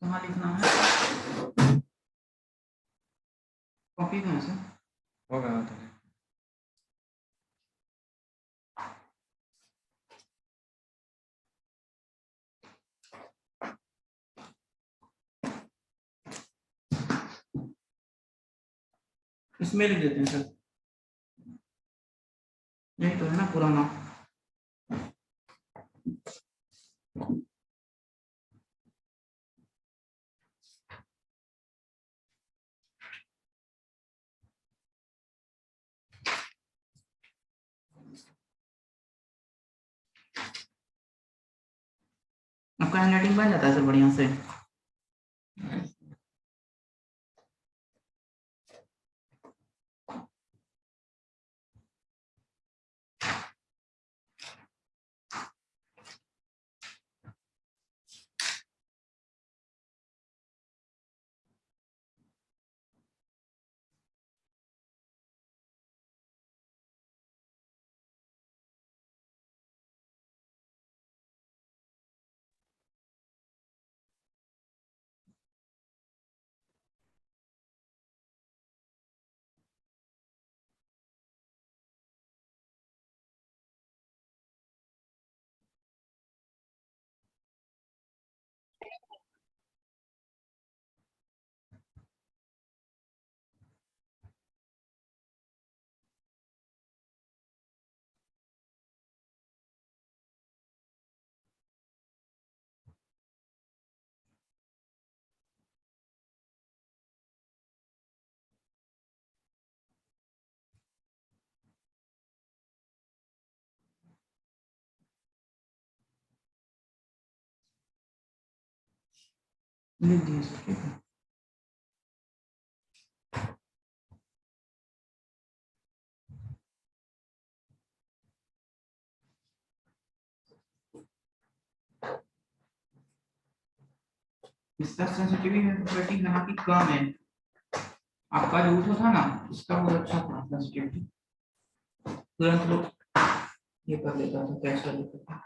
कहाँ लिखना है? कॉपी कहाँ से होगा तो इसमें लिख देते हैं सर, यही तो है ना पुराना। आपका हैंडराइटिंग बन जाता है सर बढ़िया से? लिख दिए सर, ठीक है। इसका सेंसिटिविटी यहाँ की कम है, आपका जो उठा था ना इसका बहुत अच्छा था सेंसिटिविटी, तुरंत लोग ये कर लेता था, कैच कर लेता था।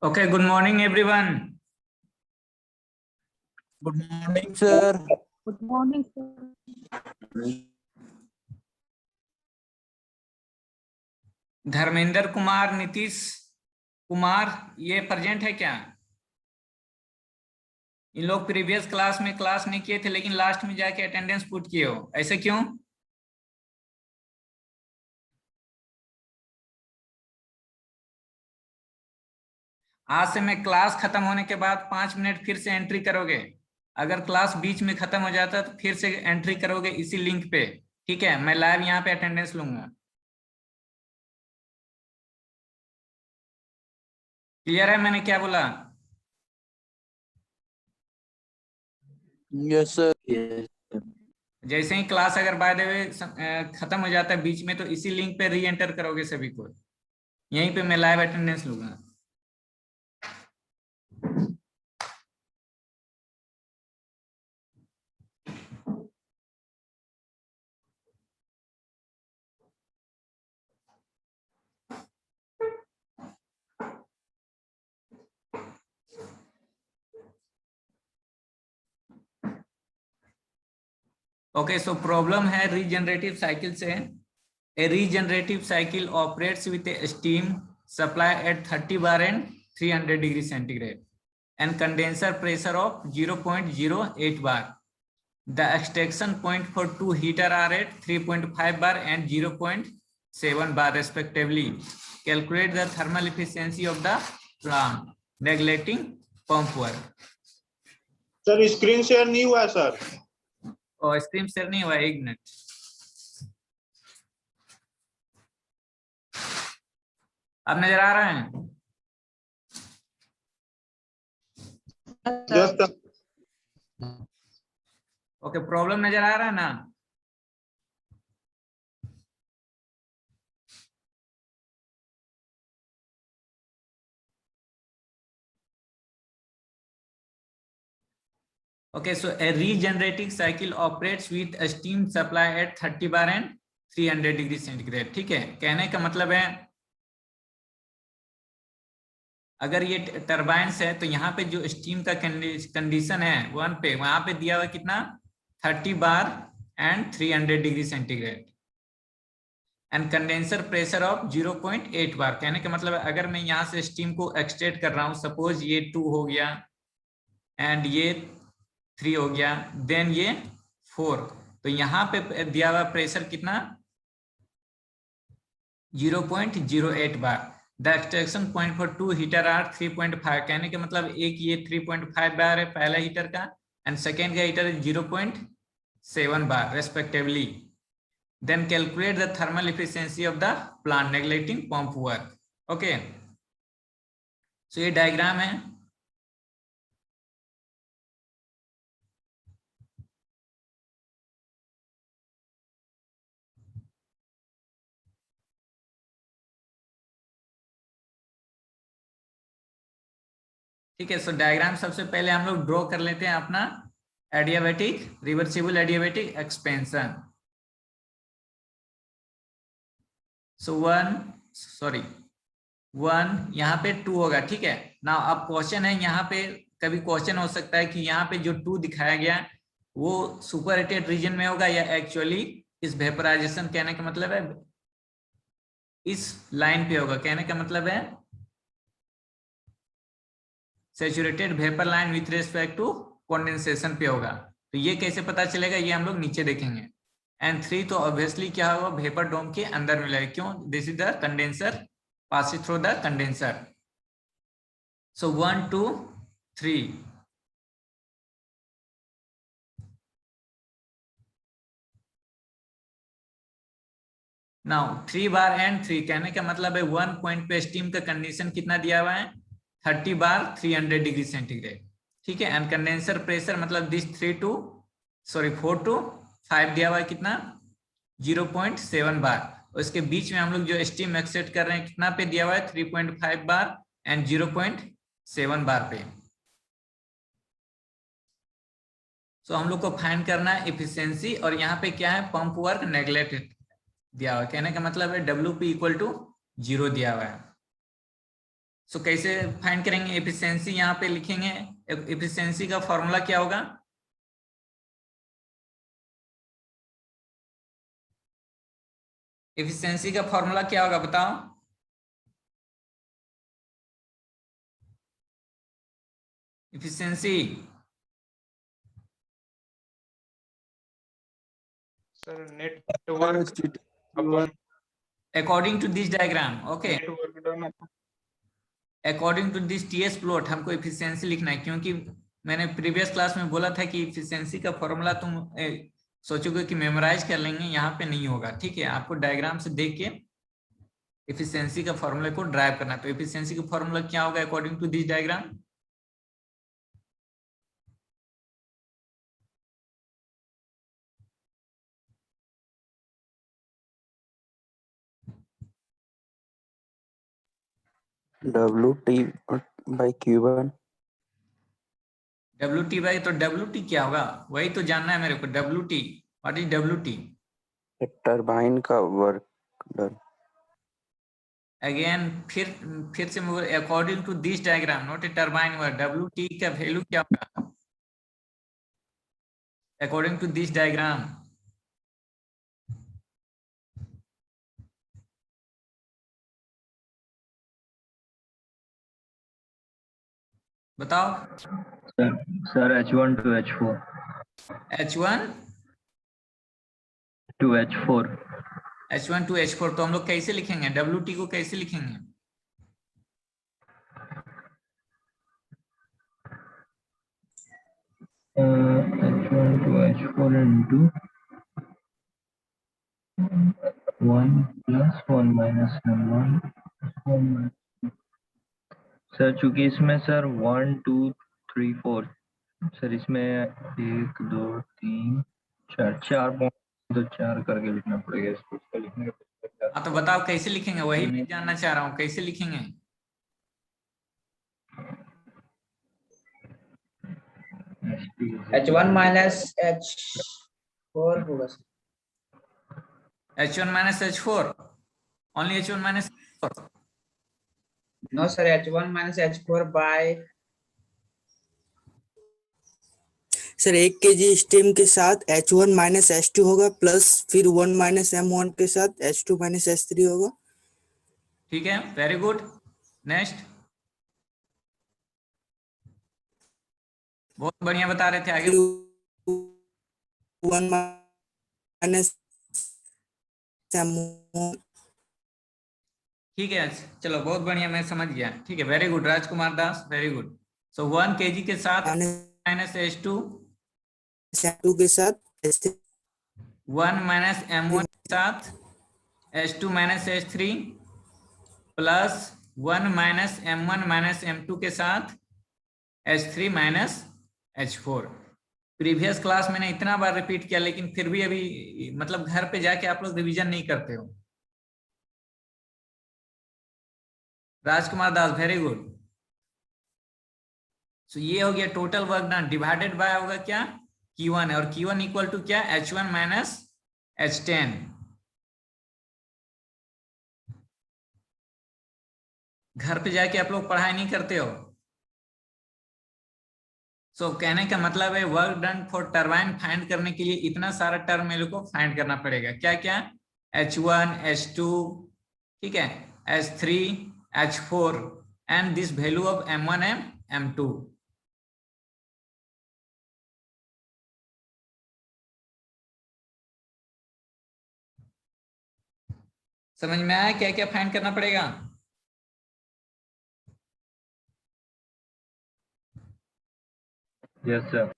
Okay, good morning everyone. Good morning sir. Good morning sir. Dharmendra Kumar, Nitish Kumar, ये प्रेजेंट है क्या? इन लोग प्रीवियस क्लास में क्लास नहीं किए थे लेकिन लास्ट में जाके अटेंडेंस पुट किए हो, ऐसे क्यों? आज से मैं क्लास खत्म होने के बाद 5 मिनट फिर से एंट्री करोगे। अगर क्लास बीच में खत्म हो जाता तो फिर से एंट्री करोगे इसी लिंक पे, ठीक है? मैं लाइव यहाँ पे अटेंडेंस लूंगा। क्लियर है मैंने क्या बोला? Yes sir. जैसे ही क्लास अगर बाय द वे खत्म हो जाता है बीच में तो इसी लिंक पे री एंटर करोगे सभी को, यहीं पे मैं लाइव अटेंडेंस लूंगा। ओके, सो प्रॉब्लम है रीजनरेटिव साइकिल से। A regenerative cycle operates with a steam supply at 30 bar and 300 degree centigrade and condenser pressure of 0.08 bar. The extraction point for two heater are at 3.5 bar and 0.7 bar respectively. Calculate the thermal efficiency of the plant. Regulating pump work. Sir screen share नहीं हुआ है sir. और screen share नहीं हुआ, एक minute. अब नजर आ रहा है? जस्ट ओके, प्रॉब्लम नजर आ रहा है ना? Okay, so a regenerating cycle operates with a steam supply at 30 bar and 300 degree centigrade. ठीक है, कहने का मतलब है अगर ये टरबाइन्स है तो यहाँ पे जो स्टीम का कंडीशन है 1 पे, वहां पे दिया हुआ कितना 30 bar and 300 degree centigrade and condenser pressure of 0.8 bar. कहने का मतलब है अगर मैं यहाँ से स्टीम को एक्सट्रैक्ट कर रहा हूँ, सपोज ये 2 हो गया एंड ये 3 हो गया, देन ये 4, तो यहाँ पे दिया हुआ प्रेशर कितना 0.08 bar. The extraction point for 2 heater are 3.5। कहने का मतलब एक ये 3.5 बार है पहला हीटर का एंड सेकेंड का heater 0.7 bar respectively. Then calculate the thermal efficiency of the plant neglecting pump work. Okay, so ये डायग्राम है। ठीक है, सो डायग्राम सबसे पहले हम लोग ड्रॉ कर लेते हैं अपना एडियाबैटिक रिवर्सिबल एडियाबैटिक एक्सपेंशन। सो 1 यहाँ पे 2 होगा। ठीक है, ना अब क्वेश्चन है यहाँ पे, कभी क्वेश्चन हो सकता है कि यहाँ पे जो 2 दिखाया गया वो सुपर हीटेड रीजन में होगा या एक्चुअली इस वेपराइजेशन, कहने का मतलब है इस लाइन पे होगा। कहने का मतलब है saturated vapour line with respect to condensation पे होगा। तो ये कैसे पता चलेगा, ये हम लोग नीचे देखेंगे। एंड 3 तो ऑब्वियसली क्या होगा, वेपर डोम के अंदर मिलेगा। क्यों, this is the condenser passing through the condenser. So 1 2 3 now 3 bar and 3, कहने का मतलब है 1 पॉइंट पे स्टीम का कंडीशन कितना दिया हुआ है 30 बार 300 डिग्री सेंटीग्रेड। ठीक है, एंड कंडेंसर प्रेशर मतलब दिस 4 to 5 दिया हुआ है कितना 0.7 बार। और इसके बीच में हम लोग जो स्टीम एक्सट्रैक्ट कर रहे हैं कितना पे दिया हुआ है 3.5 बार एंड 0.7 बार पे। सो हम लोग को फाइंड करना है एफिशिएंसी, और यहाँ पे क्या है पंप वर्क नेग्लेक्टेड दिया हुआ है। कहने का मतलब है WP = 0 दिया हुआ है। सो कैसे फाइंड करेंगे एफिशिएंसी, यहाँ पे लिखेंगे एफिशिएंसी का फॉर्मूला क्या होगा, एफिशिएंसी का फॉर्मूला क्या होगा बताओ। एफिशिएंसी सर नेटवर्क अपन according to this diagram. Okay, network done according to this TS plot हमको एफिशिएंसी लिखना है, क्योंकि मैंने प्रीवियस क्लास में बोला था कि एफिशिएंसी का फॉर्मूला तुम सोचोगे कि मेमोराइज कर लेंगे, यहाँ पे नहीं होगा। ठीक है, आपको डायग्राम से देख के एफिशिएंसी का फॉर्मूला को ड्राइव करना। तो एफिशिएंसी का फॉर्मूला क्या होगा according to this diagram, WT/Q1। WT by, तो WT क्या होगा वही तो जानना है मेरे को। WT, what is WT? Turbine का वर्क डन। अगेन फिर से according to this diagram, not a turbine work. WT का वैल्यू क्या होगा अकॉर्डिंग टू दिस डायग्राम? बताओ। Sir H1 to H4 H1 to H4 H1 to H4, तो हम लोग कैसे लिखेंगे WT को, कैसे लिखेंगे? H1 to H4 into 1 plus 1 minus 1 1 sir चूंकि इसमें सर 1 2 3 4 सर इसमें 1 2 3 4 पॉइंट तो 4 करके लिखना पड़ेगा इसको। इसका लिखने का हाँ, तो बताओ कैसे लिखेंगे, वही मैं जानना चाह रहा हूँ, कैसे लिखेंगे? H1 minus H4 होगा sir. H1 minus H4, only H1 minus H4. No sir, H1 minus H4 by sir 1 kg steam के साथ H1 माइनस H2 होगा प्लस फिर 1 माइनस M1 के साथ H2 माइनस H3 होगा. ठीक है, वेरी गुड. नेक्स्ट, बहुत बढ़िया बता रहे थे, आगे. 1 माइनस M1. ठीक है, चलो बहुत बढ़िया, मैं समझ गया. ठीक है, वेरी गुड राजकुमार दास, वेरी गुड. सो 1 kg के साथ माइनस H2, M2 के साथ H3 1 माइनस M1 के साथ H2 minus H3 plus 1 minus M1 minus M2 के साथ H3 minus H4. Previous class मैंने इतना बार रिपीट किया, लेकिन फिर भी अभी मतलब घर पे जाके आप लोग रिवीजन नहीं करते हो. राजकुमार दास, वेरी गुड. सो ये हो गया total work done, divided by होगा क्या, Q1 है, और Q1 इक्वल टू क्या, H1 माइनस H10. घर पे जाके आप लोग पढ़ाई नहीं करते हो. सो कहने का मतलब है work done for turbine find करने के लिए इतना सारा टर्म मेरे को फाइंड करना पड़ेगा. क्या क्या, H1, H2, ठीक है, H3, H4 and this value of M1 and M2. समझ में आया क्या क्या फाइंड करना पड़ेगा? Yes sir.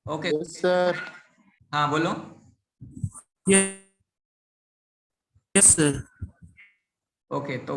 Okay sir. हाँ बोलो. Yes sir. ओके तो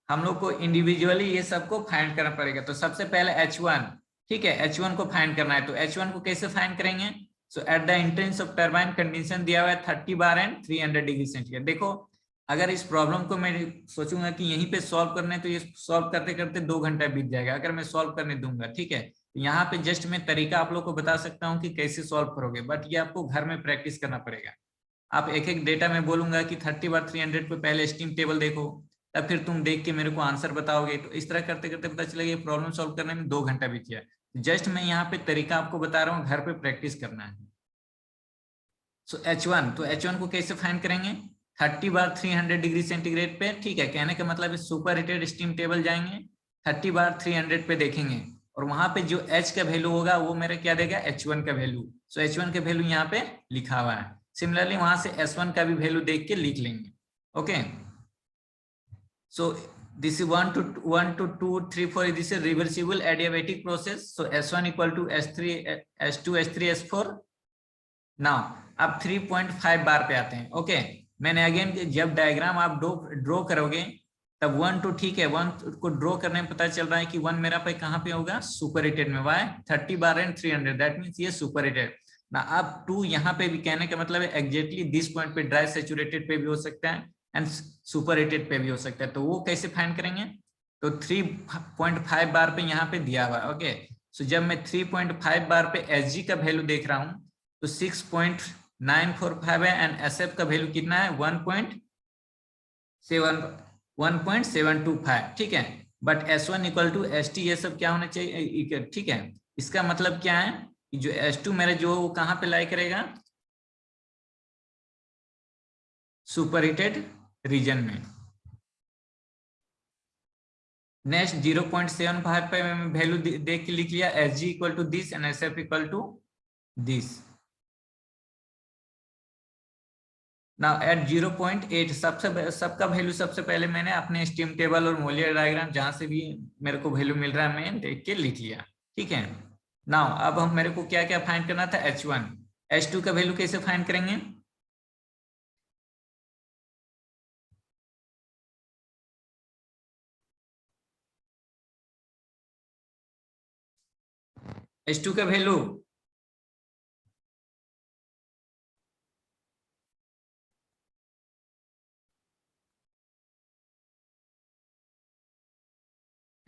हम लोग को इंडिविजुअली ये सबको फाइंड करना पड़ेगा. तो सबसे पहले H1, ठीक है, H1 को फाइंड करना है. तो H1 को कैसे फाइंड करेंगे? So at the entrance of turbine condition दिया हुआ है 30 बार एंड 300 डिग्री सेंटीग्रेड. देखो अगर इस प्रॉब्लम को मैं सोचूंगा कि यहीं पे सॉल्व करना है तो ये सॉल्व करते करते 2 घंटा बीत जाएगा अगर मैं सॉल्व करने दूंगा. ठीक है, यहाँ पे जस्ट मैं तरीका आप लोग को बता सकता हूँ कि कैसे सॉल्व करोगे, बट ये आपको घर में प्रैक्टिस करना पड़ेगा. आप एक एक डेटा में बोलूंगा कि 30 बार 300 पे पहले स्टीम टेबल देखो, तब फिर तुम देख के मेरे को आंसर बताओगे. तो इस तरह करते करते पता चलेगा प्रॉब्लम सॉल्व करने में 2 घंटा बीत गया. जस्ट मैं यहाँ पे तरीका आपको बता रहा हूँ, घर पे प्रैक्टिस करना है. सो H1, तो H1 को कैसे फाइंड करेंगे? 30 बार 300 डिग्री सेंटीग्रेड पे. ठीक है, कहने का मतलब सुपर हीटेड स्टीम टेबल जाएंगे, 30 बार 300 पे देखेंगे, और वहां पे जो H का वैल्यू होगा वो मेरा क्या देगा, H1 का वैल्यू. सो H1 का वैल्यू यहाँ पे लिखा हुआ है. सिमिलरली वहां से S1 का भी वैल्यू देख के लिख लेंगे. Okay, so this is 1 to 2 3 4, this is reversible adiabatic process. So S1 equal to S3 S2 S3 S4. Now अब 3.5 बार पे आते हैं. ओके, मैंने अगेन जब डायग्राम आप ड्रॉ करोगे तब 1 2, ठीक है, 1 को ड्रॉ करने में पता चल रहा है कि 1 मेरा पे कहाँ पे होगा, सुपर हीटेड में. Y 30 bar and 300, that means ये सुपर हीटेड ना. अब 2 यहाँ पे भी कहने का मतलब है एग्जैक्टली दिस पॉइंट पे ड्राई सैचुरेटेड पे भी हो सकता है एंड सुपर हीटेड पे भी हो सकता है. तो वो कैसे फाइंड करेंगे? तो 3.5 बार पे यहाँ पे दिया हुआ है. ओके, सो जब मैं 3.5 बार पे Sg का वैल्यू देख रहा हूँ तो 6.945 है एंड SF का वैल्यू कितना है, 1.725. ठीक है, but S1 equal to ST, ये सब क्या होना चाहिए? ठीक है, इसका मतलब क्या है कि जो S2 मेरा जो वो कहाँ पे लाई करेगा, सुपर हीटेड रीजन में. नेक्स्ट 0.75 पे मैं वैल्यू देख के लिख लिया, Sg equal to this and SF equal to this. Now at 0.8 सबका वैल्यू सबसे पहले मैंने अपने स्टीम टेबल और मोलियर डायग्राम जहां से भी मेरे को वैल्यू मिल रहा है मैं देख के लिख लिया. ठीक है, नाउ अब हम मेरे को क्या क्या फाइंड करना था, H1. H2 का वैल्यू कैसे फाइंड करेंगे? H2 का वैल्यू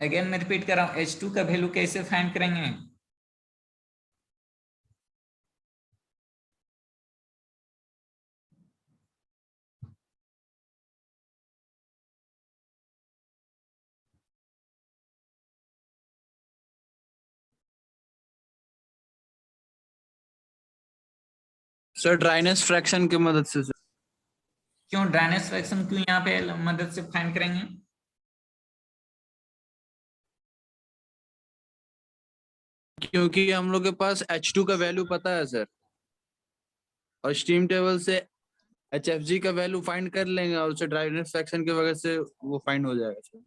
अगेन मैं रिपीट कर रहा हूं, H2 का वैल्यू कैसे फाइंड करेंगे? सर ड्राइनेस फ्रैक्शन की मदद से सर। क्यों ड्राइनेस फ्रैक्शन क्यों यहाँ पे मदद से फाइंड करेंगे? क्योंकि हम लोग के पास H2 का वैल्यू पता है सर, और स्टीम टेबल से HFG का वैल्यू फाइंड कर लेंगे और उसे ड्राइनेस फ्रैक्शन की वजह से वो फाइंड हो जाएगा सर,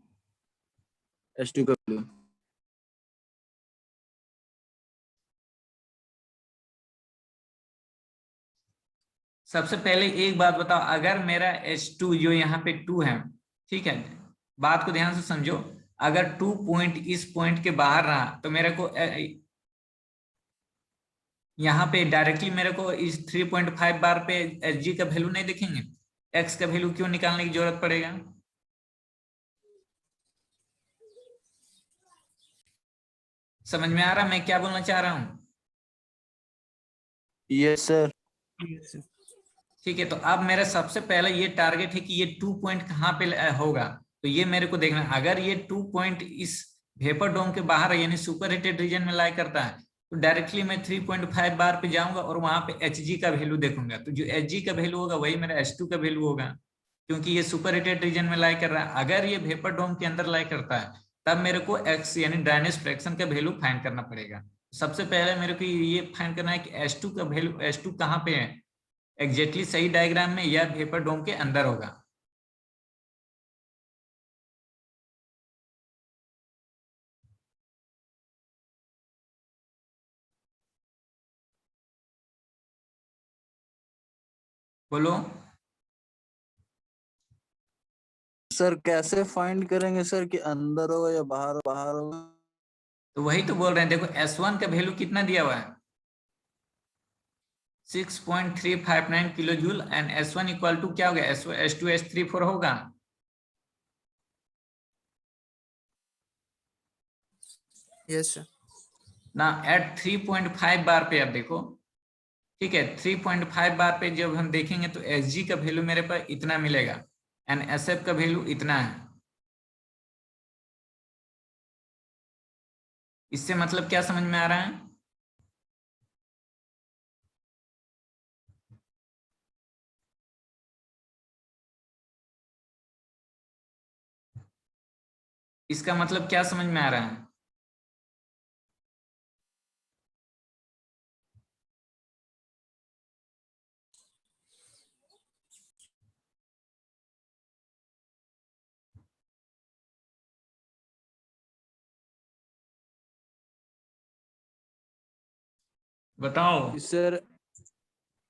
H2 का वैल्यू। सबसे पहले एक बात बताओ, अगर मेरा H2 जो यहाँ पे 2 है, ठीक है, बात को ध्यान से समझो, अगर 2 पॉइंट इस पॉइंट के बाहर रहा तो मेरे को यहाँ पे डायरेक्टली मेरे को इस 3.5 बार पे Hg का वैल्यू नहीं दिखेंगे, x का वैल्यू क्यों निकालने की जरूरत पड़ेगा? समझ में आ रहा मैं क्या बोलना चाह रहा हूं? Yes sir. ठीक है, तो अब मेरा सबसे पहले ये टारगेट है कि ये 2 पॉइंट कहाँ पे होगा, तो ये मेरे को देखना है। अगर ये 2 पॉइंट इस वेपर डोम के बाहर है यानी सुपर हीटेड रीजन में लाई करता है, तो डायरेक्टली मैं 3.5 बार पे जाऊंगा और वहां पे Hg का वैल्यू देखूंगा, तो जो Hg का वैल्यू होगा वही मेरा H2 का वैल्यू होगा, क्योंकि ये सुपर हीटेड रीजन में लाई कर रहा है। अगर ये वेपर डोम के अंदर लाई करता है तब मेरे को x यानी ड्राइनेस फ्रैक्शन का वैल्यू फाइंड करना पड़ेगा। सबसे पहले मेरे को ये फाइंड करना है कि H2 का वैल्यू, H2 कहाँ पे है एग्जैक्टली सही डायग्राम में या वेपर डोम के अंदर होगा। बोलो सर कैसे फाइंड करेंगे सर कि अंदर होगा या बाहर होगा? तो वही तो बोल रहे हैं, देखो S1 का वैल्यू कितना दिया हुआ है 6.359 kilo joule and S1 equal to क्या हो गया S2 S34 होगा यस सर। ना एट 3.5 बार पे। अब देखो ठीक है, 3.5 बार पे जब हम देखेंगे तो Hg का वैल्यू मेरे पास इतना मिलेगा एंड SF का वैल्यू इतना है। इससे मतलब क्या समझ में आ रहा है? इसका मतलब क्या समझ में आ रहा है? बताओ। Sir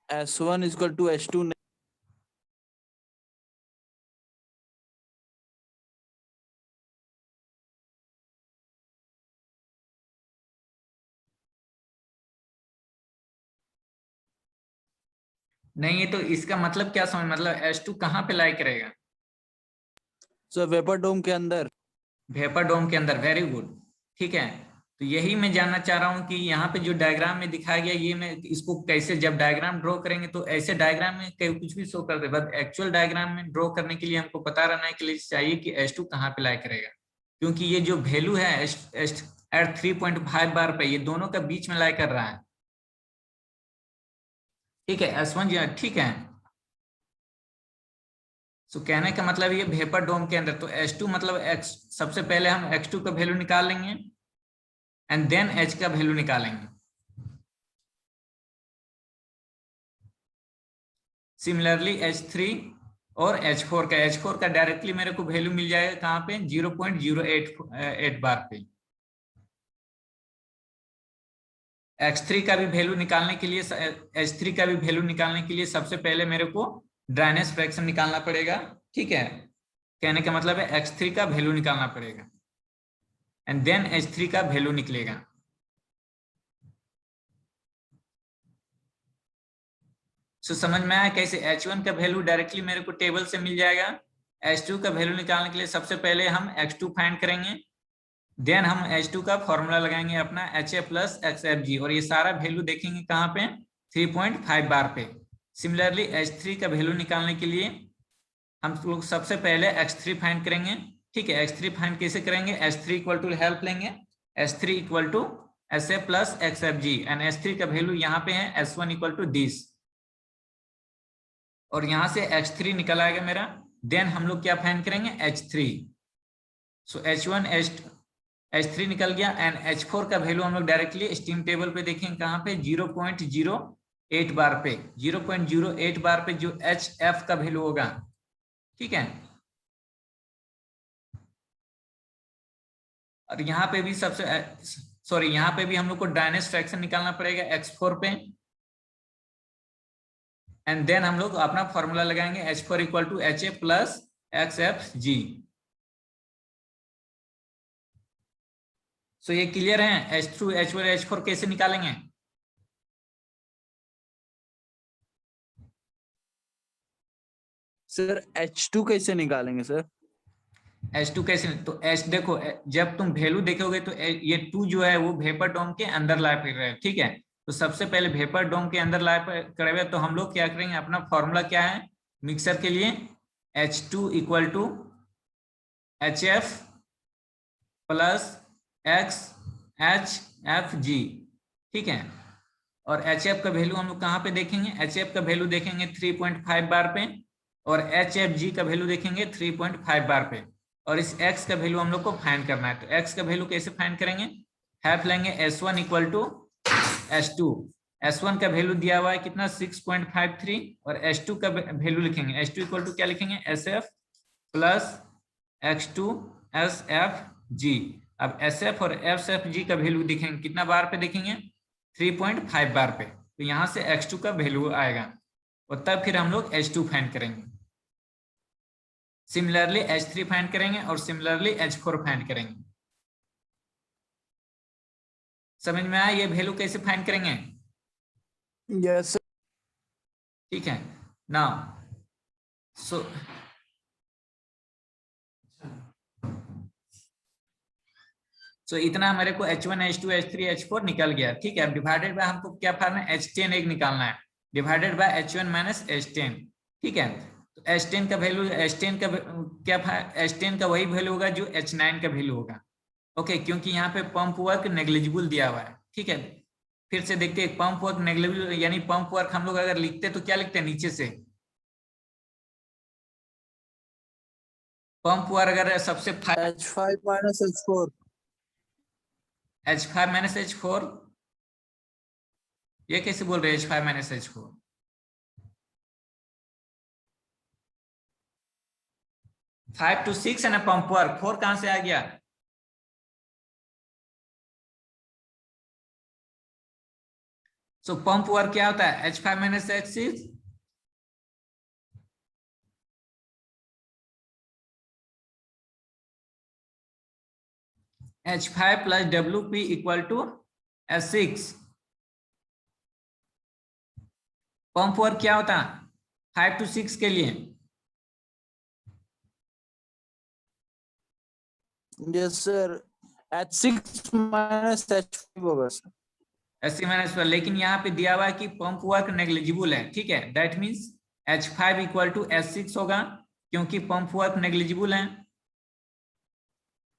S1 equal to H2 नहीं, है तो इसका मतलब क्या समझ, मतलब H2 कहाँ पे लाई करेगा? सर वेपर डोम के अंदर। वेपर डोम के अंदर, वेरी गुड। ठीक है, तो यही मैं जानना चाह रहा हूँ कि यहाँ पे जो डायग्राम में दिखाया गया ये मैं इसको कैसे, जब डायग्राम ड्रॉ करेंगे तो ऐसे डायग्राम में कुछ भी शो कर दे, बट एक्चुअल डायग्राम में ड्रॉ करने के लिए हमको पता रहना के लिए चाहिए कि H2 कहाँ पे लाई करेगा, क्योंकि ये जो वैल्यू है एट 3.5 बार पे ये दोनों का बीच में लाई कर रहा है। ठीक है, S1 जो ठीक है, सो कहने का मतलब ये वेपर डोम के अंदर, तो H2 मतलब X, सबसे पहले हम X2 का वैल्यू निकाल लेंगे एंड देन H का वैल्यू निकालेंगे। सिमिलरली H3 और H4 का डायरेक्टली मेरे को वैल्यू मिल जाएगा कहाँ पे 0.088 बार पे। X3 का भी वैल्यू निकालने के लिए, H3 का भी वैल्यू निकालने के लिए सबसे पहले मेरे को ड्राइनेस फ्रैक्शन निकालना पड़ेगा। ठीक है, कहने का मतलब है X3 का वैल्यू निकालना पड़ेगा एंड देन H3 का वैल्यू निकलेगा। सो समझ में आया कैसे? H1 का वैल्यू डायरेक्टली मेरे को टेबल से मिल जाएगा। H2 का वैल्यू निकालने के लिए सबसे पहले हम X2 फाइंड करेंगे, देन हम H2 का फॉर्मूला लगाएंगे अपना HA प्लस XFG, और ये सारा वैल्यू देखेंगे कहाँ पे 3.5 बार पे। सिमिलरली H3 का वैल्यू निकालने के लिए हम लोग सबसे पहले X3 फाइंड करेंगे। ठीक है, X3 फाइंड कैसे करेंगे? H3 इक्वल टू हेल्प लेंगे, S3 equal to HA plus XFG and S3 का वैल्यू यहाँ पे है S1 इक्वल टू दिस। और यहां से H3 निकल आएगा मेरा। देन हम लोग क्या फाइंड करेंगे, H3। सो H1 H3 निकल गया एंड H4 का वैल्यू हम लोग डायरेक्टली स्टीम टेबल पे देखेंगे कहां पे, 0.08 बार पे, 0.08 बार पे जो HF का वैल्यू होगा। ठीक है, और यहाँ पे भी यहाँ पे भी हम लोग को ड्राइनेस फ्रैक्शन निकालना पड़ेगा X4 पे, एंड देन हम लोग अपना फॉर्मूला लगाएंगे H4 equal to HA plus XFG। So ये क्लियर है, H2 H1 H4 कैसे निकालेंगे। सर H2 कैसे निकालेंगे सर? H2 कैसे, तो H देखो, जब तुम वैल्यू देखोगे तो ये 2 जो है वो वेपर डोम के अंदर लाई फिर रहा है। ठीक है, तो सबसे पहले वेपर डोम के अंदर लाई करे हुए, तो हम लोग क्या करेंगे, अपना फॉर्मूला क्या है मिक्सर के लिए, H2 equal to HF plus XHFG। ठीक है, और HF का वैल्यू हम लोग कहाँ पे देखेंगे, HF का वैल्यू देखेंगे 3.5 बार पे, और HFG का वैल्यू देखेंगे 3.5 बार पे, और इस x का वैल्यू हम लोग को फाइंड करना है। तो x का वैल्यू कैसे फाइंड करेंगे, हाफ लेंगे S1 equal to S2। S1 का वैल्यू दिया हुआ है कितना, 6.53, और S2 का वैल्यू लिखेंगे, S2 इक्वल टू क्या लिखेंगे, SF प्लस X2 SFG। अब SF और SFG का वैल्यू दिखेंगे कितना बार पे देखेंगे, 3.5 बार पे, तो यहाँ से X2 का वैल्यू आएगा, और तब फिर हम लोग H2 फाइंड करेंगे। सिमिलरली H3 फाइंड करेंगे, और सिमिलरली H4 फाइंड करेंगे। समझ में आया ये वैल्यू कैसे फाइंड करेंगे? Yes sir. ठीक है, नाउ सो इतना मेरे को H1 H2 H3 H4 निकल गया। ठीक है, डिवाइडेड बाय हमको क्या फार्मूला है, H10 एक निकालना है, divided by H1 minus H10। ठीक है, तो H10 का वैल्यू, H10 का क्या, H10 का वही वैल्यू होगा जो H9 का वैल्यू होगा। ओके, क्योंकि यहाँ पे पंप वर्क नेग्लिजिबल दिया हुआ है। ठीक है, फिर से देखते हैं, पंप वर्क नेग्लिजिबल यानी पंप वर्क हम लोग अगर लिखते तो क्या लिखते हैं, नीचे से पंप वर्क अगर सबसे H5 minus H4। H5 minus H4, ये कैसे बोल रहे हैं H5 माइनस H4, 5 to 6 है ना पंप वर्क, 4 कहां से आ गया, सो पंप वर्क क्या होता है, H5 minus H6 H5 plus WP equal to S6। Pump work क्या होता है 5 to 6 के लिए, yes sir, H6 minus H5 होगा सर। ऐसे माइनस पर, लेकिन यहाँ पे दिया हुआ है कि पंप वर्क नेग्लिजिबल है। ठीक है, that means H5 equal to S6 होगा, क्योंकि पंप वर्क नेग्लिजिबल है।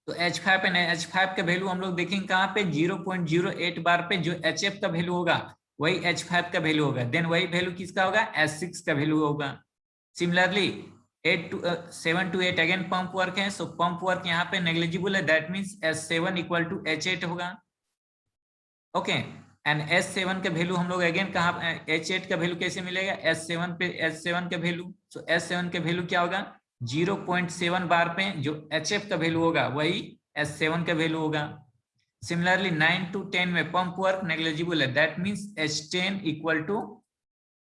तो H5 का वैल्यू हम लोग देखेंगे कहाँ पे, 0.08 बार पे, जो HF का वैल्यू होगा वही H5 का वैल्यू होगा, देन वही वैल्यू किसका होगा, S6 का वैल्यू होगा। Similarly 7 to 8 again pump work है, सो पंप वर्क यहाँ पे नेग्लिजिबल है, that means S7 equal to H8 होगा। ओके, एंड S7 का वैल्यू हम लोग अगेन कहाँ, H8 का वैल्यू कैसे मिलेगा, S7 पे, S7 का वैल्यू, सो S7 का वैल्यू क्या होगा, 0.7 बार पे, जो HF का वैल्यू होगा वही S7 का वैल्यू होगा। सिमिलरली 9 to 10 में पंप वर्क नेग्लिजिबल है, that means H10 equal to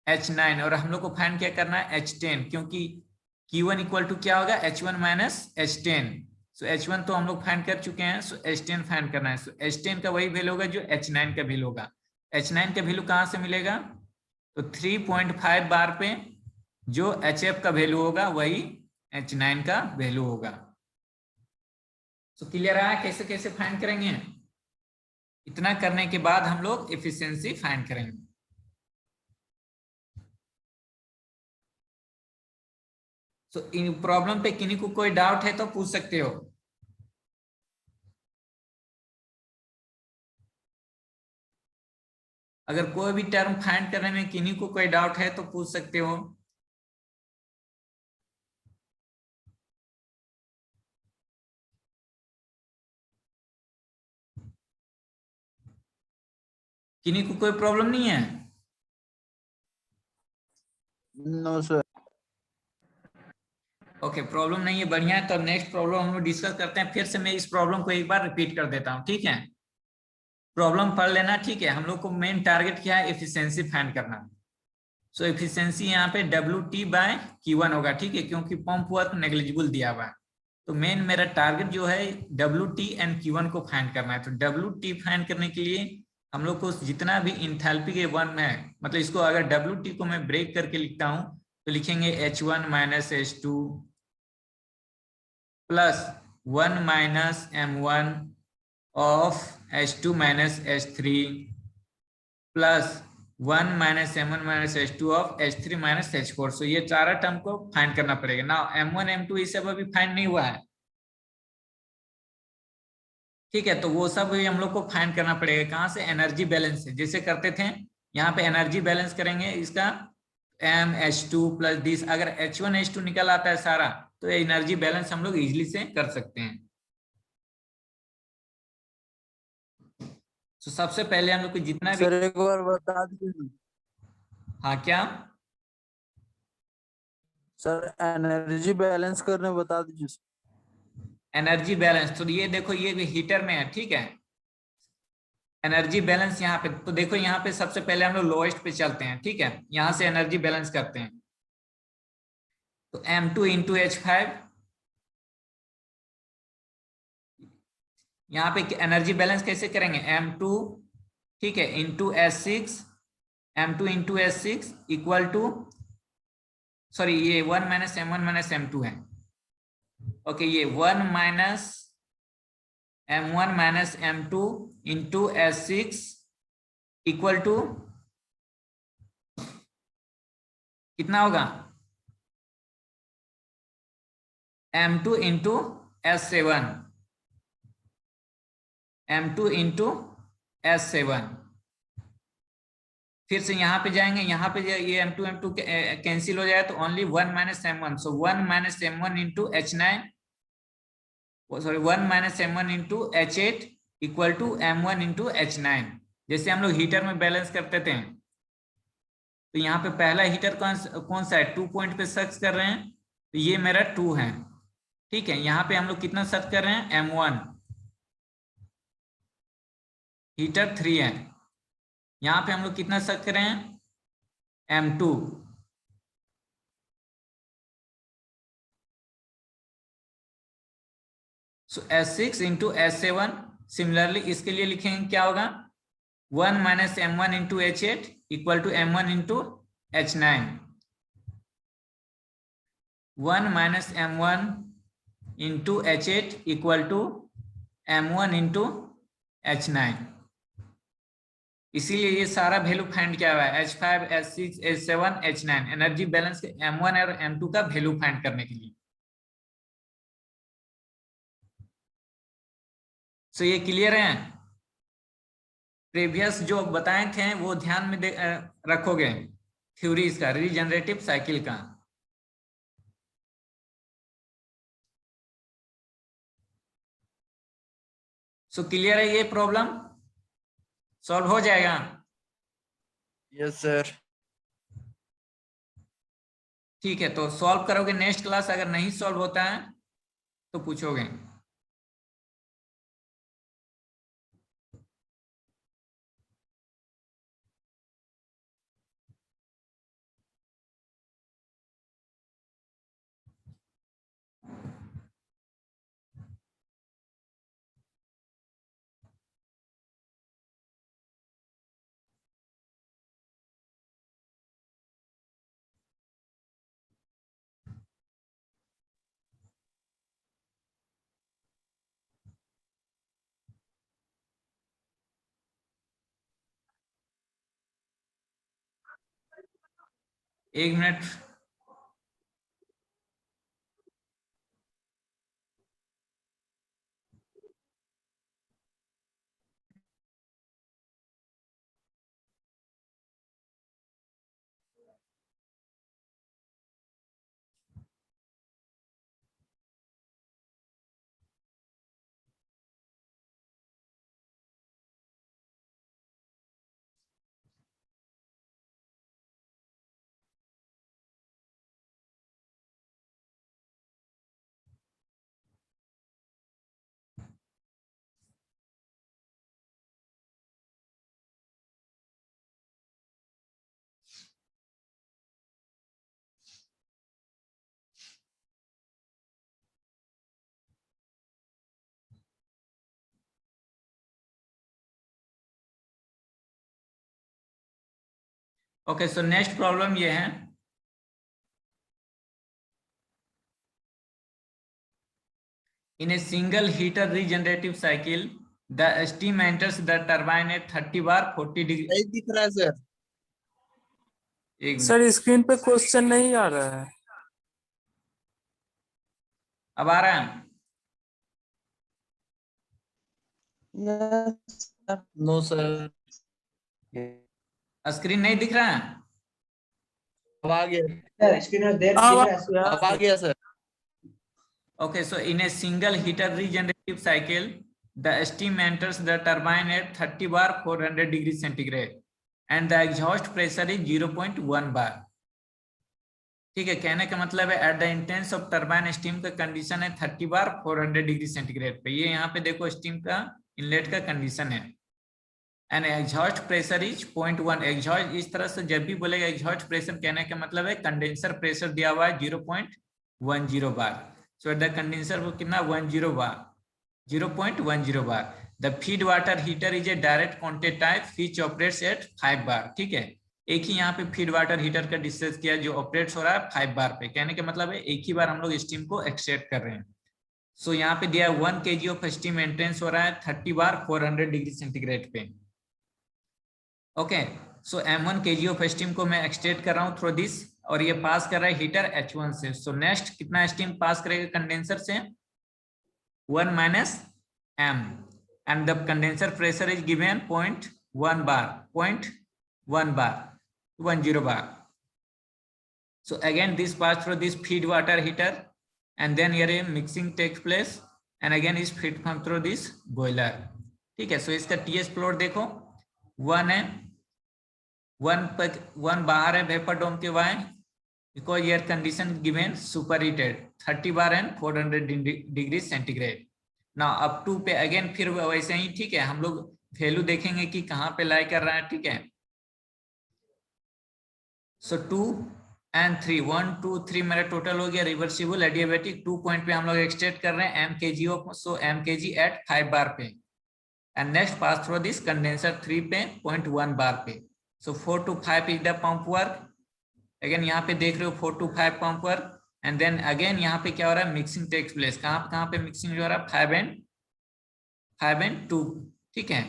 H9, और हम लोग को फाइंड क्या करना है, H10, क्योंकि Q1 इक्वल टू क्या होगा, H1 माइनस H10। सो H1 तो हम लोग फाइंड कर चुके हैं, सो H10 फाइंड करना है। सो H10 का वही वैल्यू होगा जो H9 का वैल्यू होगा। H9 का वैल्यू कहाँ से मिलेगा, तो 3.5 बार पे जो HF का वैल्यू होगा वही H9 का वैल्यू होगा। सो क्लियर है कैसे कैसे फाइंड करेंगे। इतना करने के बाद हम लोग एफिशिएंसी फाइंड करेंगे। सो इन प्रॉब्लम पे किन्हीं को कोई डाउट है तो पूछ सकते हो। अगर कोई भी टर्म फाइंड करने में किन्हीं को कोई डाउट है तो पूछ सकते हो। किन्हीं को कोई प्रॉब्लम नहीं है? No sir. ओके, प्रॉब्लम नहीं है, बढ़िया है। तो नेक्स्ट प्रॉब्लम हम लोग डिस्कस करते हैं। फिर से मैं इस प्रॉब्लम को एक बार रिपीट कर देता हूँ, ठीक है? प्रॉब्लम पढ़ लेना, ठीक है? हम लोग को मेन टारगेट क्या है? एफिशिएंसी फाइंड करना। सो एफिशिएंसी यहाँ पे WT/Q1 होगा, ठीक है? क्योंकि पंप वर्क नेग्लिजिबल दिया हुआ है। तो मेन मेरा टारगेट जो है WT एंड Q1 को फाइंड करना है। तो WT फाइंड करने के लिए हम लोग को जितना भी इंथैल्पी के वन में है, मतलब इसको अगर WT को मैं ब्रेक करके लिखता हूं तो लिखेंगे H1 - H2 plus 1 - M1 of H2 - H3 plus 1 - M1 - H2 of H3 - H4। सो ये चार टर्म को फाइंड करना पड़ेगा ना। M1 M2 ये सब अभी फाइंड नहीं हुआ है, ठीक है? तो वो सब भी हम लोग को फाइंड करना पड़ेगा। कहाँ से? एनर्जी बैलेंस से। जैसे करते थे यहाँ पे एनर्जी बैलेंस करेंगे इसका MH2 प्लस दिस। अगर H1 H2 निकल आता है सारा तो एनर्जी बैलेंस हम लोग इजिली से कर सकते हैं। तो सबसे पहले हम लोग को जितना भी, सर एक बार बता दीजिए। हाँ क्या? सर एनर्जी बैलेंस करने बता दीजिए। एनर्जी बैलेंस तो ये देखो, ये हीटर में है, ठीक है? एनर्जी बैलेंस यहाँ पे तो देखो, यहाँ पे सबसे पहले हम लोग लोएस्ट पे चलते हैं, ठीक है? यहाँ से एनर्जी बैलेंस करते हैं। तो M2 इंटू H5, यहाँ पे एनर्जी बैलेंस कैसे करेंगे? M2, ठीक है, into S6, M2 into S6 equal to, sorry ये 1 - M1 - M2 है। ओके, ये 1 - M1 - M2 into S6 equal to कितना होगा? M2 into S7, M2 into S7। फिर से यहाँ पे जाएंगे, यहाँ पे ये M2 M2 कैंसिल हो जाए तो only 1 - M1। So 1 - M1 into H9, sorry 1 - M1 into H8 equal to M1 into H9। जैसे हम लोग हीटर में बैलेंस करते थे, तो यहाँ पे पहला हीटर कौन सा है? 2 पॉइंट पे सर्च कर रहे हैं, तो ये मेरा 2 है, ठीक है? यहाँ पे हम लोग कितना सर्च कर रहे हैं? M1। हीटर 3 है, यहाँ पे हम लोग कितना सर्च कर रहे हैं? M2। सो S6 इंटू S7। सिमिलरली इसके लिए लिखेंगे क्या होगा? 1 - M1 into H8 equal to M1 into H9। 1 - M1 into H8 equal to M1 into H9। इसीलिए ये सारा वैल्यू फाइंड किया हुआ है, H5 H6 H7 H9 energy balance के M1 और M2 का वैल्यू फाइंड करने के लिए। सो ये क्लियर है? प्रीवियस जो बताए थे वो ध्यान में रखोगे, थ्योरी इसका रीजनरेटिव साइकिल का। सो क्लियर है? ये प्रॉब्लम सॉल्व हो जाएगा? Yes sir. ठीक है, तो सॉल्व करोगे नेक्स्ट क्लास। अगर नहीं सॉल्व होता है तो पूछोगे। एक minute. Okay, so next problem ये है, in a single heater regenerative cycle the steam enters the turbine at 30 bar 40 degree। नहीं दिख रहा है सर। एक मिनट, सर स्क्रीन पे क्वेश्चन नहीं आ रहा है। अब आ रहा है? नो सर, स्क्रीन नहीं दिख रहा है? अब आ गया, अब अब आ गया sir. Okay, so in a single heater regenerative cycle, the steam enters the turbine at 30 bar 400 degrees centigrade and the exhaust pressure is 0.1 bar। ठीक है, कहने का मतलब है at the intense of turbine steam का कंडीशन है 30 बार 400 degree centigrade पे। ये यहाँ पे देखो स्टीम का इनलेट का कंडीशन है and exhaust pressure is 0.1। Exhaust इस तरह से जब भी बोलेगा एग्जॉस्ट प्रेशर, कहने का मतलब है कंडेंसर प्रेशर दिया हुआ है 0.10 बार। सो द कंडेंसर वो कितना 10 bar, 0.10 bar. The feed water heater is a direct contact type which operates at 5 bar. ठीक है, एक ही यहाँ पे फीड वाटर हीटर का डिस्कस किया जो ऑपरेट्स हो रहा है 5 बार पे। कहने का मतलब है एक ही बार हम लोग स्टीम को एक्सट्रैक्ट कर रहे हैं। सो यहाँ पे दिया 1 kg ऑफ स्टीम एंट्रेंस हो रहा है 30 बार 400 डिग्री सेंटीग्रेड पे। Okay, so m1 kg of steam को मैं एक्सट्रैक्ट कर रहा हूँ थ्रू दिस, और ये पास कर रहा है हीटर H1 से। सो नेक्स्ट कितना स्टीम पास करेगा कंडेंसर से 1 - m and the condenser pressure is given 0.1 bar, 0.1 bar, 10 bar. So again this pass through this feed water heater and then here a mixing takes place and again is feed pump through this boiler। ठीक है, so इसका TS plot देखो 1 है, 1 बाहर है vapour dome के why because air condition given superheated 30 bar and 400 degree centigrade. now up to पे again फिर वैसे ही। ठीक है, हम लोग वैल्यू देखेंगे कि कहाँ पे लाई कर रहा है। ठीक है, सो 2 and 3, 1 2 3 मेरा टोटल हो गया रिवर्सिबल एडियाबेटिक। 2 पॉइंट पे हम लोग एक्सट्रैक्ट कर रहे हैं m kg of, so m kg at 5 bar पे and next pass through this condenser 3 पे 0.1 बार पे। So 4 to 5 is the pump work. Again यहाँ पे देख रहे हो 4 to 5 pump work and then again यहाँ पे क्या हो रहा है मिक्सिंग टेक्स प्लेस। कहाँ पे मिक्सिंग हो रहा है 5 and 2। ठीक है,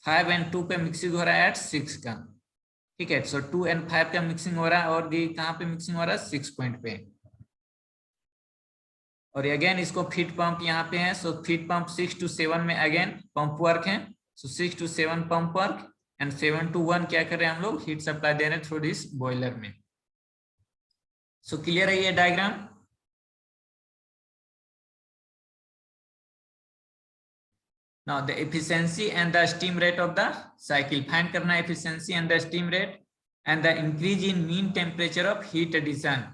5 and 2 पे मिक्सिंग हो रहा है एट 6 का। ठीक है, सो 2 and 5 का मिक्सिंग हो रहा है और ये कहाँ पे मिक्सिंग हो रहा है 6 पॉइंट पे। और अगेन इसको फीड पंप यहाँ पे है। सो फीड पंप 6 to 7 में अगेन पंप वर्क है। सो 6 to 7 pump work and 7 to 1 क्या कर रहे हैं हम लोग हीट सप्लाई दे रहे हैं थ्रू दिस बॉयलर में। सो क्लियर है ये diagram? Now the efficiency and the steam rate of the cycle find करना है efficiency and the steam rate and the increase in mean temperature of heat addition,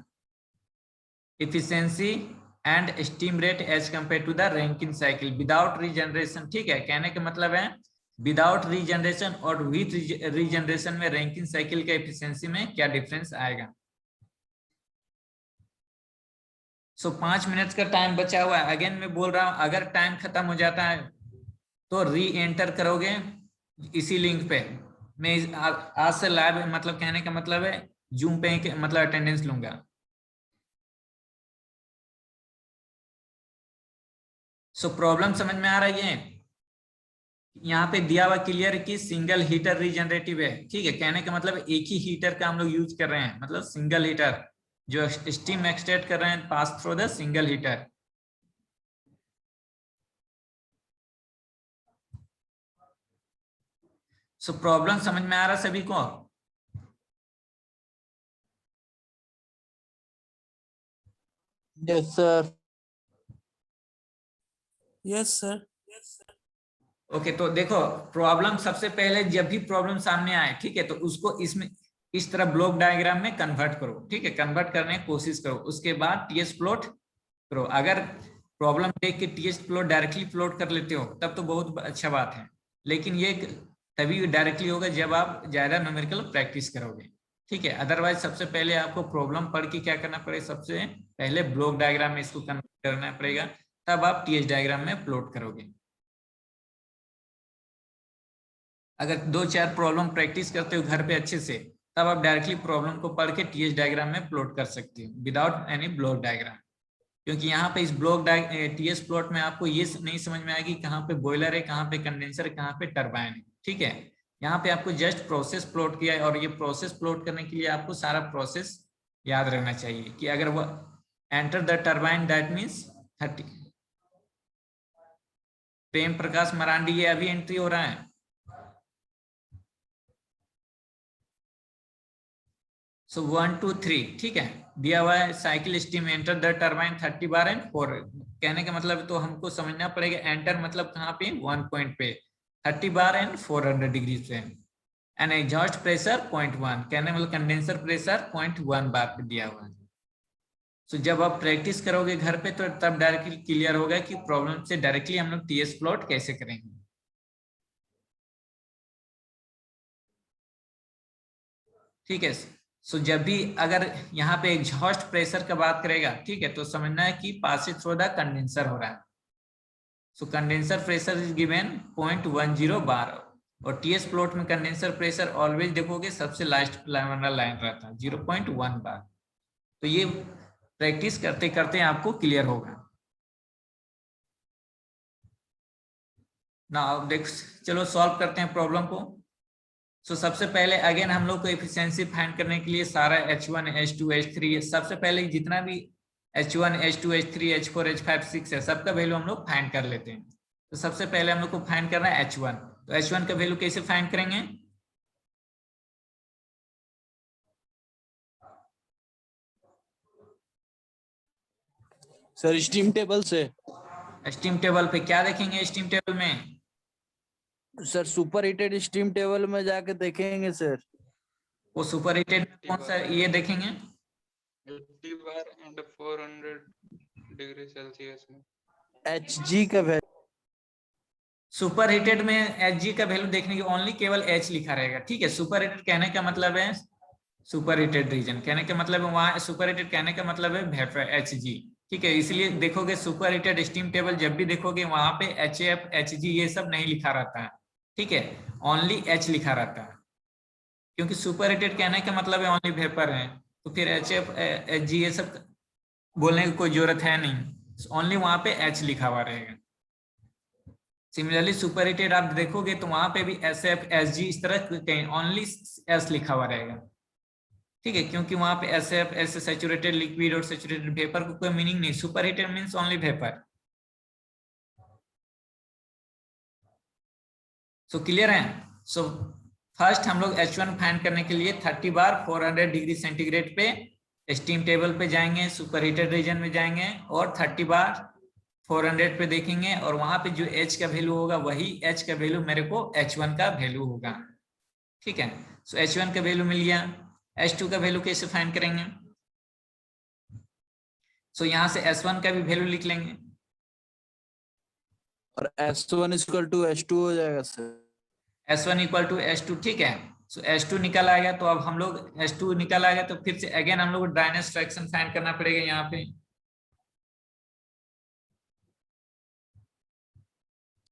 efficiency and steam rate as compared to the Rankine cycle without regeneration। ठीक है, कहने का मतलब है without regeneration और with regeneration में रैंकिन साइकिल का efficiency में क्या डिफरेंस आएगा। सो 5 मिनट्स का टाइम बचा हुआ है। अगेन मैं बोल रहा हूं अगर टाइम खत्म हो जाता है तो री एंटर करोगे इसी लिंक पे। मैं आज से लाइव मतलब कहने का मतलब है जूम पे मतलब अटेंडेंस लूंगा। सो प्रॉब्लम समझ में आ रही है? यहाँ पे दिया हुआ क्लियर कि सिंगल हीटर रीजनरेटिव है। ठीक है, कहने का मतलब एक ही हीटर का हम लोग यूज कर रहे हैं, मतलब सिंगल हीटर जो स्टीम एक्सट्रैक्ट कर रहे हैं pass through the single heater. So problem समझ में आ रहा सभी को? Yes sir, yes sir. Okay, तो देखो प्रॉब्लम सबसे पहले जब भी प्रॉब्लम सामने आए, ठीक है, तो उसको इसमें इस तरह ब्लॉक डायग्राम में कन्वर्ट करो। ठीक है, कन्वर्ट करने की कोशिश करो, उसके बाद टीएस प्लॉट करो। अगर प्रॉब्लम देख के टीएस प्लॉट डायरेक्टली प्लॉट कर लेते हो तब तो बहुत अच्छा बात है, लेकिन ये तभी डायरेक्टली होगा जब आप ज्यादा न्यूमेरिकल प्रैक्टिस करोगे। ठीक है, अदरवाइज सबसे पहले आपको प्रॉब्लम पढ़ के क्या करना पड़ेगा, सबसे पहले ब्लॉक डायग्राम में इसको कन्वर्ट करना पड़ेगा, तब आप टीएस डायग्राम में प्लॉट करोगे। अगर 2-4 प्रॉब्लम प्रैक्टिस करते हो घर पे अच्छे से तब आप डायरेक्टली प्रॉब्लम को पढ़ के टीएस डायग्राम में प्लॉट कर सकते हो विदाउट एनी ब्लॉक डायग्राम। क्योंकि यहाँ पे इस ब्लॉक टीएस प्लॉट में आपको ये नहीं समझ में आएगी कहाँ पे बॉयलर है, कहाँ पे कंडेंसर है, कहाँ पे टरबाइन है। ठीक है, यहाँ पे आपको जस्ट प्रोसेस प्लॉट किया है और ये प्रोसेस प्लॉट करने के लिए आपको सारा प्रोसेस याद रखना चाहिए कि अगर वो enter the turbine that means 30। Prem Prakash Marandi, ये अभी एंट्री हो रहा है। सो 1 2 3 ठीक है, दिया हुआ है cycle steam enter the turbine 30 bar and 4। कहने का मतलब तो हमको समझना पड़ेगा एंटर मतलब कहाँ पे, 1 पॉइंट पे 30 बार एंड 400 डिग्री से। एंड एग्जॉस्ट प्रेशर 0.1, कहने मतलब कंडेंसर प्रेशर 0.1 बार पे दिया हुआ है। सो जब आप प्रैक्टिस करोगे घर पे तो तब डायरेक्टली क्लियर होगा कि प्रॉब्लम से डायरेक्टली हम लोग टीएस प्लॉट कैसे करेंगे। ठीक है, सो जब भी अगर यहाँ पे एग्जॉस्ट प्रेशर का बात करेगा, ठीक है, तो समझना है कि पास थ्रू द कंडेंसर हो रहा है। सो कंडेंसर प्रेशर इज गिवन 0.10 बार और टीएस प्लॉट में कंडेंसर प्रेशर ऑलवेज देखोगे सबसे लास्ट वाला लाइन रहता है 0.1 बार। तो ये प्रैक्टिस करते करते आपको क्लियर होगा ना। अब देख चलो सॉल्व करते हैं प्रॉब्लम को। सो सबसे पहले अगेन हम लोग को एफिशिएंसी फाइंड करने के लिए सारा H1 H2 H3 सबसे पहले जितना भी H1 H2 H3 H4 H5 6 है सबका वैल्यू हम लोग फाइंड कर लेते हैं। तो सबसे पहले हम लोग को फाइंड करना है H1। तो H1 का वैल्यू कैसे फाइंड करेंगे? सर स्टीम टेबल से। स्टीम टेबल पे क्या देखेंगे? स्टीम टेबल में sir super heated steam table में जाके देखेंगे सर। वो सुपर हीटेड कौन सा ये देखेंगे? 80 बार एंड 400 डिग्री सेल्सियस में Hg का वैल्यू। सुपर हीटेड में Hg का वैल्यू देखने की ओनली केवल H लिखा रहेगा। ठीक है, सुपर हीटेड कहने का मतलब है सुपर हीटेड रीजन, कहने का मतलब है वहां सुपर हीटेड कहने का मतलब है वेपर Hg। ठीक है, इसलिए देखोगे सुपर हीटेड स्टीम टेबल जब भी देखोगे वहां पे HF Hg ये सब नहीं लिखा रहता है। ठीक है, ओनली H लिखा रहता है क्योंकि सुपर हीटेड कहने का मतलब है ओनली वेपर है, तो फिर HF Hg ये सब बोलने की कोई जरूरत है नहीं, ओनली वहां पे H लिखा हुआ रहेगा। सिमिलरली सुपर हीटेड आप देखोगे तो वहां पे भी SF Hg इस तरह कहीं ओनली S लिखा हुआ रहेगा। ठीक है, क्योंकि वहां पे SF ऐसे सैचुरेटेड लिक्विड और सैचुरेटेड वेपर को कोई मीनिंग नहीं, super heated means only vapour. So clear है? सो फर्स्ट हम लोग H1 फाइंड करने के लिए 30 बार 400 डिग्री सेंटीग्रेड पे स्टीम टेबल पे जाएंगे, सुपर हीटेड रीजन में जाएंगे और 30 बार 400 पे देखेंगे और वहां पे जो H का वैल्यू होगा वही H का वैल्यू मेरे को H1 का वैल्यू होगा। ठीक है, सो H1 का वैल्यू मिल गया। H2 का वैल्यू कैसे फाइंड करेंगे? सो यहाँ से S1 का भी वैल्यू लिख लेंगे और S1 इक्वल टू H2 हो जाएगा sir. S1 equal to H2। ठीक है, सो H2 निकल आएगा तो अब हम लोग H2 निकल आएगा तो फिर से अगेन हम लोग ड्राइनेस फ्रैक्शन फाइंड करना पड़ेगा यहाँ पे।